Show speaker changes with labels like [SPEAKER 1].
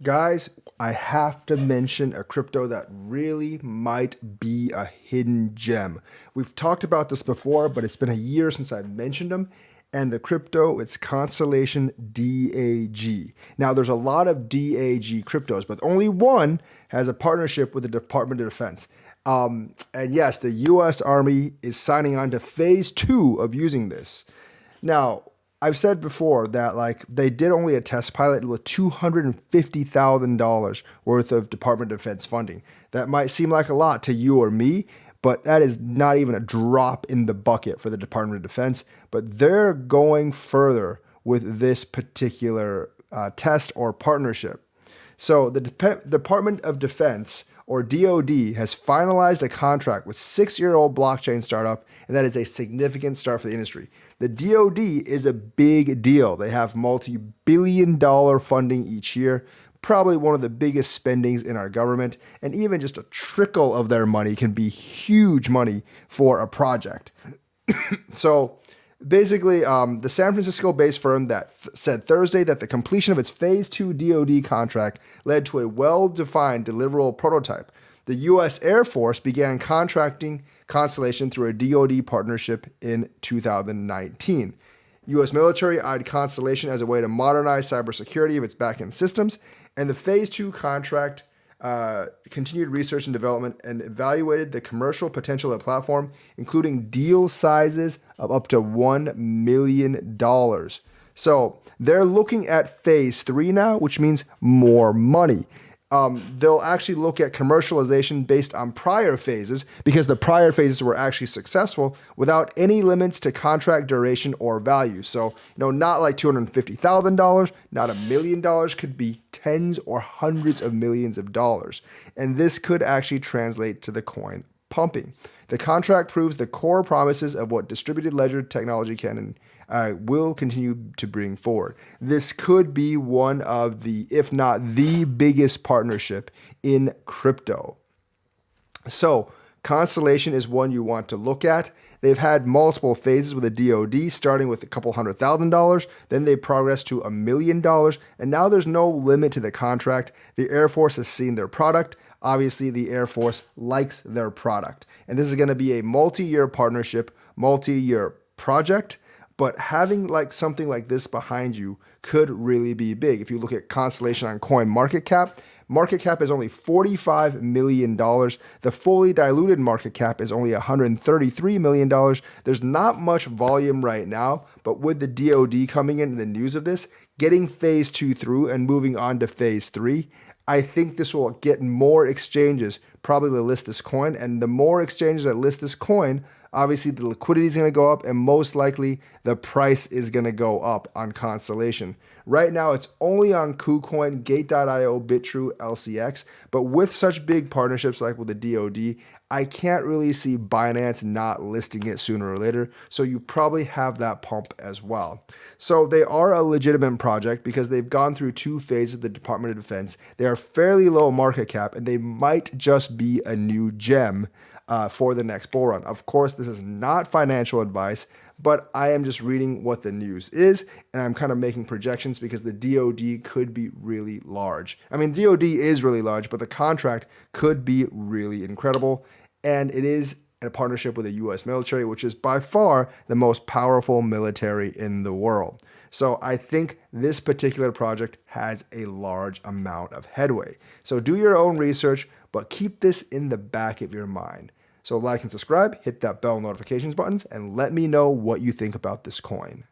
[SPEAKER 1] Guys, I have to mention a crypto that really might be a hidden gem. We've talked about this before, but it's been a year since I've mentioned them. And the crypto, it's Constellation DAG. Now, there's a lot of DAG cryptos, but only one has a partnership with the Department of Defense. And yes, the US Army is signing on to phase 2 of using this. Now, I've said before that they did only a test pilot with $250,000 worth of Department of Defense funding. That might seem like a lot to you or me, but that is not even a drop in the bucket for the Department of Defense. But they're going further with this particular test or partnership. So the Department of Defense, or DOD, has finalized a contract with 6-year-old blockchain startup, and that is a significant start for the industry. The DOD is a big deal. They have multi-billion-dollar funding each year, probably one of the biggest spendings in our government, and even just a trickle of their money can be huge money for a project. So basically, the San Francisco-based firm that said Thursday that the completion of its Phase 2 DoD contract led to a well-defined deliverable prototype. The U.S. Air Force began contracting Constellation through a DoD partnership in 2019. U.S. military eyed Constellation as a way to modernize cybersecurity of its backend systems, and the Phase 2 contract continued research and development and evaluated the commercial potential of the platform, including deal sizes of up to $1 million. So they're looking at Phase 3 now, which means more money. They'll actually look at commercialization based on prior phases because the prior phases were actually successful without any limits to contract duration or value. So, not like $250,000, not $1 million, could be tens or hundreds of millions of dollars. And this could actually translate to the coin pumping. The contract proves the core promises of what distributed ledger technology can and will continue to bring forward. This could be one of the, if not the biggest partnership in crypto. So Constellation is one you want to look at. They've had multiple phases with the DoD, starting with a couple $100,000. Then they progressed to $1 million. And now there's no limit to the contract. The Air Force has seen their product. Obviously, the Air Force likes their product. And this is going to be a multi-year partnership, multi-year project. But having something like this behind you could really be big. If you look at Constellation on market cap is only $45 million. The fully diluted market cap is only $133 million. There's not much volume right now, but with the DoD coming in and the news of this, getting Phase 2 through and moving on to Phase 3, I think this will get more exchanges probably to list this coin. And the more exchanges that list this coin, obviously the liquidity is going to go up and most likely the price is going to go up on Constellation. Right now it's only on KuCoin, Gate.io, Bitrue, LCX, but with such big partnerships like with the DoD, I can't really see Binance not listing it sooner or later, so you probably have that pump as well. So they are a legitimate project because they've gone through 2 phases of the Department of Defense. They are fairly low market cap and they might just be a new gem for the next bull run. Of course, this is not financial advice, but I am just reading what the news is, and I'm kind of making projections because the DoD could be really large. I mean, DoD is really large, but the contract could be really incredible, and it is a partnership with the U.S. military, which is by far the most powerful military in the world. So I think this particular project has a large amount of headway. So do your own research, but keep this in the back of your mind. So like and subscribe, hit that bell notifications buttons, and let me know what you think about this coin.